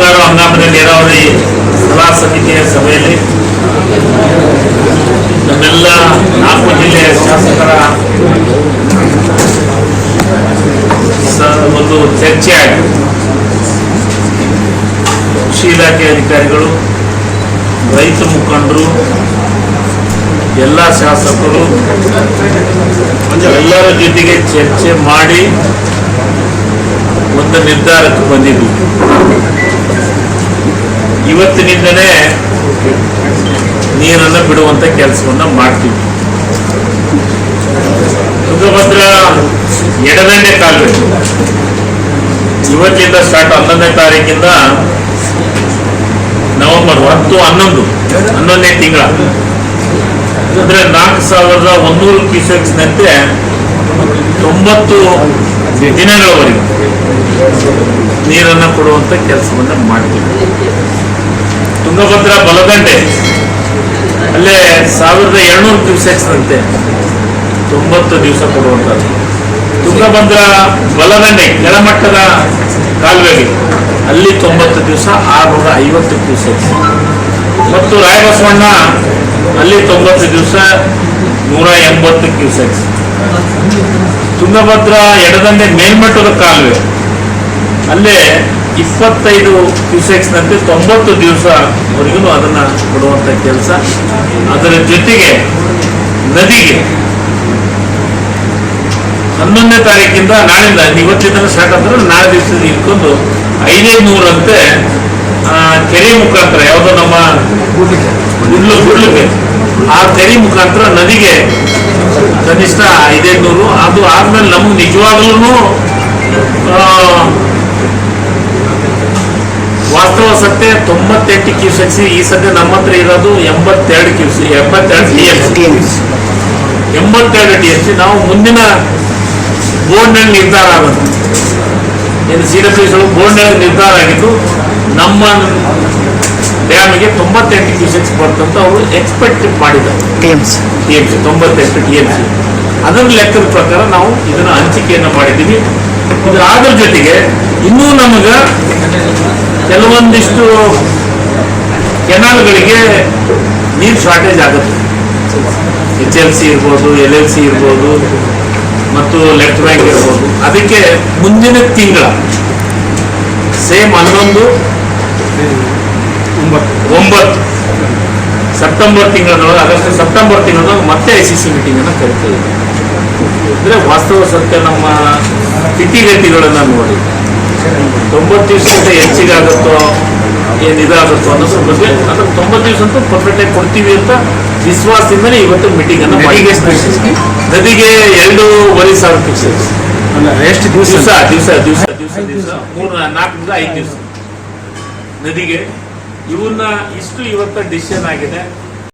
ಮುಂಗಾರು ಹಂಗಾಮದ ನೀರಾವರಿ ಸಲಹಾ ಸಮಿತಿಯ ಸಭೆಯಲ್ಲಿ ನಮ್ಮೆಲ್ಲ 4 ಜಿಲ್ಲೆಯ ಶಾಸಕರ ಒಂದು ಚರ್ಚೆ ಆಗಿದೆ. ಕೃಷಿ ಇಲಾಖೆ ಅಧಿಕಾರಿಗಳು, ರೈತ ಮುಖಂಡರು, ಎಲ್ಲ ಶಾಸಕರು ಎಲ್ಲರ ಜೊತೆಗೆ ಚರ್ಚೆ ಮಾಡಿ ಒಂದು ನಿರ್ಧಾರಕ್ಕೆ ಬಂದಿದ್ವಿ. ಇವತ್ತಿನಿಂದಲೇ ನೀರನ್ನು ಬಿಡುವಂತ ಕೆಲಸವನ್ನ ಮಾಡ್ತೀವಿ. ತುಂಗಭದ್ರಾ ಎಡದಂಡೆ ಕಾಲುವೆ ಇವತ್ತಿಂದ ಸ್ಟಾರ್ಟ್, 11ನೇ ತಾರೀಕಿಂದ ನವೆಂಬರ್ 11ನೇ ತಿಂಗಳ, ಅಂದ್ರೆ 4100 ಕ್ಯೂಸೆಕ್ಸ್ನಂತೆ 90 ದಿನಗಳವರೆಗೆ ನೀರನ್ನು ಕೊಡುವಂತ ಕೆಲಸವನ್ನ ಮಾಡ್ತೀವಿ. ತುಂಗಭದ್ರಾ ಬಲದಂಡೆ ಅಲ್ಲೇ 1200 ಕ್ಯೂಸೆಕ್ಸ್ನಂತೆ 90 ದಿವಸ ಕೊಡುವಂಥದ್ದು. ತುಂಗಭದ್ರಾ ಬಲದಂಡೆ ಕೆಳಮಟ್ಟದ ಕಾಲುವೆಗೆ ಅಲ್ಲಿ 90 ದಿವಸ 650 ಕ್ಯೂಸೆಕ್ಸ್, ಮತ್ತು ರಾಯಬಸವಣ್ಣ ಅಲ್ಲಿ 90 ದಿವಸ 180 ಕ್ಯೂಸೆಕ್ಸ್. ತುಂಗಭದ್ರಾ ಎಡದಂಡೆ ಮೇಲ್ಮಟ್ಟದ ಕಾಲುವೆ ಅಲ್ಲೇ 25 ಕ್ಯೂಸೆಕ್ಸ್ನಂತೆ 90 ದಿವಸವರೆಗೂ ಅದನ್ನು ಕೊಡುವಂಥ ಕೆಲಸ. ಅದರ ಜೊತೆಗೆ ನದಿಗೆ 11ನೇ ತಾರೀಕಿಂದ, ನಾಳಿಂದ, ಇವತ್ತಿನ ಸ್ಟಾರ್ಟ್ ಅಂದ್ರೆ ನಾಳೆ ದಿವಸದ ಇಟ್ಕೊಂಡು 500 ಅಂತೆ ಕೆರೆ ಮುಖಾಂತರ, ಯಾವುದೋ ನಮ್ಮ ಗುಡ್ಲಿಗೆ ಆ ಕೆರೆ ಮುಖಾಂತರ ನದಿಗೆ ಕನಿಷ್ಠ 500. ಅದು ಆದ್ಮೇಲೆ ನಮಗೆ ನಿಜವಾಗ್ಲೂ ವಾಸ್ತವ ಸತ್ಯ 98 ಕ್ಯೂಸೆಕ್ಸ್. ಈ ಸದ್ಯ ನಮ್ಮ ಹತ್ರ ಇರೋದು 82 TMC. ನಾವು ಮುಂದಿನ ಬೋರ್ಡ್ನಲ್ಲಿ ನಿರ್ಧಾರ ಆಗೋದು, ಏನು CWS ಬೋರ್ಡ್ನಲ್ಲಿ ನಿರ್ಧಾರ ಆಗಿದ್ದು ನಮ್ಮ ಡ್ಯಾಮಿಗೆ 98 ಕ್ಯೂಸೆಕ್ಸ್ ಬರ್ತಂತ ಅವರು ಎಕ್ಸ್ಪೆಕ್ಟ್ ಮಾಡಿದ್ದಾರೆ. TMC 98 TMC. ಅದರ ಲೆಕ್ಕದ ಪ್ರಕಾರ ನಾವು ಇದನ್ನು ಹಂಚಿಕೆಯನ್ನು ಮಾಡಿದ್ದೀವಿ. ಅದ್ರ ಜೊತೆಗೆ ಇನ್ನೂ ನಮಗೆ ಕೆಲವೊಂದಿಷ್ಟು ಕೆನಾಲ್ಗಳಿಗೆ ನೀರು ಶಾರ್ಟೇಜ್ ಆಗುತ್ತೆ. HLC ಇರ್ಬೋದು, LLC ಇರ್ಬೋದು, ಮತ್ತು ಲೆಫ್ಟ್ ಬ್ಯಾಂಕ್ ಇರ್ಬೋದು. ಅದಕ್ಕೆ ಮುಂದಿನ ತಿಂಗಳ ಸೇಮ್ 11, 9 ಸೆಪ್ಟೆಂಬರ್ ತಿಂಗಳೊಳಗೆ, ಸೆಪ್ಟೆಂಬರ್ ತಿಂಗಳೊಳಗೆ ಮತ್ತೆ ICC ಮೀಟಿಂಗ್ ಅನ್ನು ಕರಿತೀವಿ. ಅಂದ್ರೆ ವಾಸ್ತವ ಸತ್ಯ ನಮ್ಮ ಸ್ಥಿತಿಗತಿಗಳನ್ನ ನೋಡಿ 90 ದಿವಸಕ್ಕಿಂತ ಹೆಚ್ಚಿಗಾಗುತ್ತೋ ಏನಿದಾಗುತ್ತೋ ಅನ್ನೋದ್ರ ಬಗ್ಗೆ, ಅಂದ್ರೆ 90 ದಿವಸ ಅಂತೂ ಪರ್ಫೆಕ್ಟ್ ಆಗಿ ಕೊಡ್ತೀವಿ ಅಂತ ವಿಶ್ವಾಸದಿಂದಲೇ ಇವತ್ತು ಮೀಟಿಂಗ್ ಅನ್ನು ಮಾಡಿ. ನದಿಗೆ 2,500 ಕ್ಯೂಸೆಕ್ಸ್. ಎಷ್ಟು ದಿವಸ 4, 4, 5 ದಿವಸ ನದಿಗೆ. ಇವನ್ನ ಇಷ್ಟು ಇವತ್ತು ಡಿಸಿಷನ್ ಆಗಿದೆ.